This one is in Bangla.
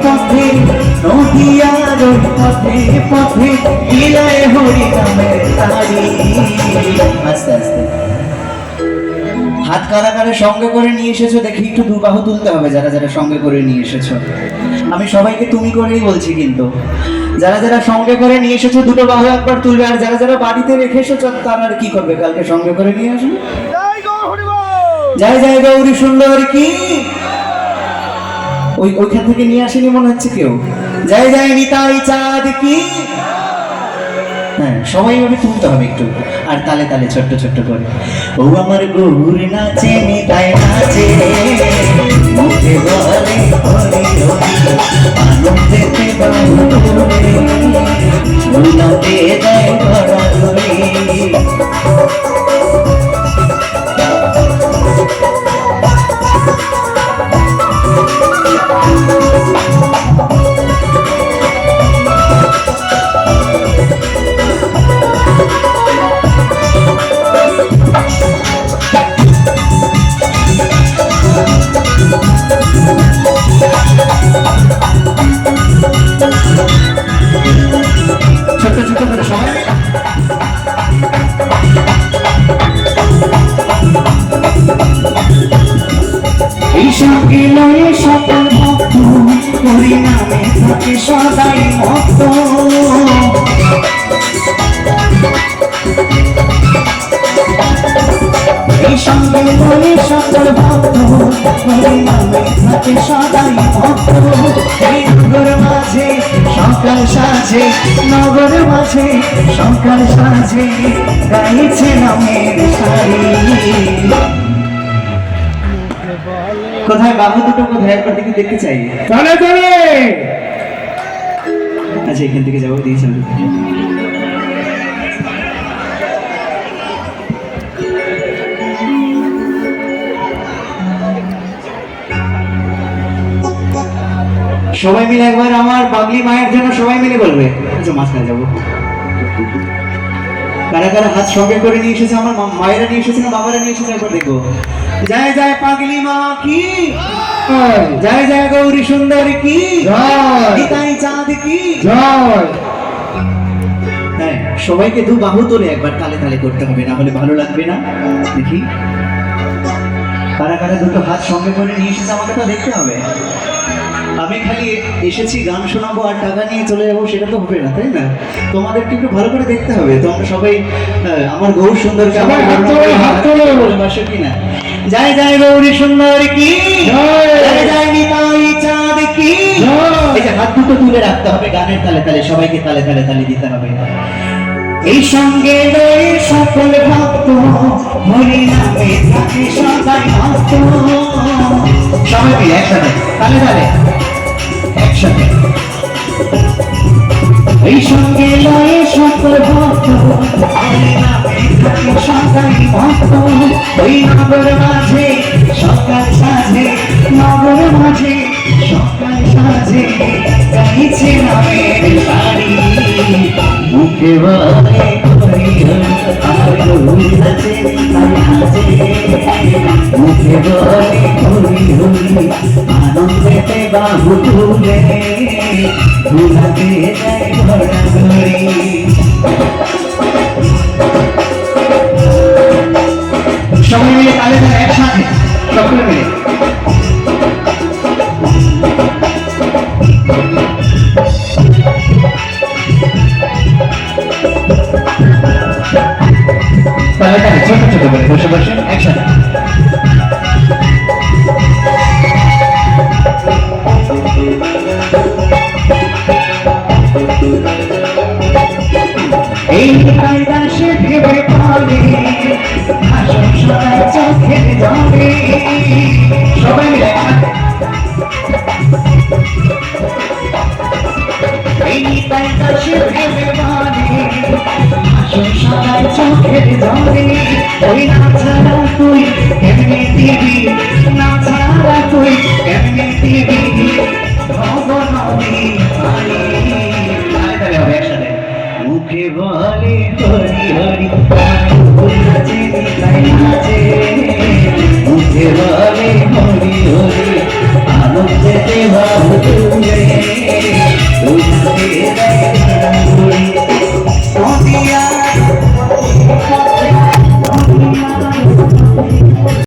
পথে নদিয়ার ওই পথে পথে বিলায় হরি নামের তারি। আস্তে আস্তে হাত কারা কারা সঙ্গে করে নিয়ে এসেছো দেখি একটু দুবাহু তুলতে হবে, যারা যারা সঙ্গে করে নিয়ে এসেছো। আমি সবাইকে তুমি করেই বলছি, কিন্তু যারা যারা সঙ্গে করে নিয়ে এসেছো দুটো বাহু একবার তুলবে, আর যারা যারা বাড়িতে রেখে এসেছো তারা আর কি করবে, কালকে সঙ্গে করে নিয়ে আসবে। জয় জয় গৌরী সুন্দর কি ওইখান থেকে নিয়ে আসেনি মনে হচ্ছে কেউ। জয় জয় নিতাই চাঁদ কি। হ্যাঁ, সবাই ভাবে তুলতে হবে একটু, আর তালে তালে ছোট্ট ছোট্ট করে। ও আমার গৌর নাচে নিতাই নাচে, মুখে বলে হরি হরি, আনন্দেতে বাহুরে ভুলাতে দেয় ধরাধরি। এই সঙ্গে লয়ে সকল ভক্ত হরি নামে থাকে সদাই ভক্ত। এই সঙ্গে লয়ে সকল ভক্ত হরি নামে থাকে সদাই ভক্ত। এই নগর মাঝে সকাল সাজে, নগর মাঝে সকাল সাজে গাইছে নামের সারি। কোথায় বাবু দুটো, কোথায় একবার থেকে দেখতে চাই। চলে চলে, আচ্ছা এখান থেকে যাবো, দিয়ে চলো। সবাই মিলে একবার আমার পাগলি মায়ের জন্য সবাই মিলে বলবে। আচ্ছা মাঝখানে যাবো। কারা কারা হাত সঙ্গে করে নিয়ে এসেছে, আমার মায়েরা নিয়ে এসেছে না বাবারা নিয়ে এসেছে, একবার দেখবো। জয় জয় পাগলি মা কি, জয় জয় গৌরী সুন্দর কি, নিতাই চাঁদ কি জয়। হ্যাঁ, সবাইকে দু বাহু তোলে একবার তালে তালে করতে হবে, না হলে ভালো লাগবে না। দেখি কারা কারা দুটো হাত সঙ্গে করে নিয়ে এসেছে, আমাকে তো দেখতে হবে। আমি খালি এসেছি গান শোনাবো আর টাকা নিয়ে চলে যাবো, সেটা তো হবে না, তাই না? তোমাদেরকে একটু ভালো করে দেখতে হবে। তোমরা সবাই আমার গৌর সুন্দরকে ভালোবাসো কিনা। জয় জয় গৌরী সুন্দর কি, জয় জয় নিতাই চাঁদ কি। এই যে হাত দুটো তুলে রাখতে হবে, গানের তালে তালে সবাইকে তালে তালে তালে দিতে হবে। এই সঙ্গে রয়ে সকল ভক্ত হরি নামে থাকে সদাই ভক্ত। সবাই মিলে একসাথে তালে তালে একসাথে। এই সঙ্গে লয়ে সকল ভক্ত হরি নামে থাকে সদাই ভক্ত। ওই নগর মাঝে সকাল সাজে, নগর মাঝে সকাল সাজে গাইছে নামের সারি। মুখে বলে হরি হরি, আমার গৌর নাচে নাচে, মুখে বলে হরি হরি, আনন্দেতে বাহু তুলে ভুলাতে যায় ধরাধরি। সবাই মিলে তালে তালে একসাথে সকলে মিলে। তালে তালে ছোট ছোট করে বসে বসে একসাথে। এই কায়দা সে ভেবে পালে আসল সদাই চোখের জলে। সবাই মিলে এই কায়দা সে ভেবে পালে আসল সদাই চোখের জলে। ওই না ছাড়া তুই কেমনে দিবি, না ছাড়া তুই কেমনে দিবি ভগবানী পারি। তালে হবে একসাথে। মুখে বলে হরি হরি, নাচে নিতাই নাচে, মুখে বলে হরি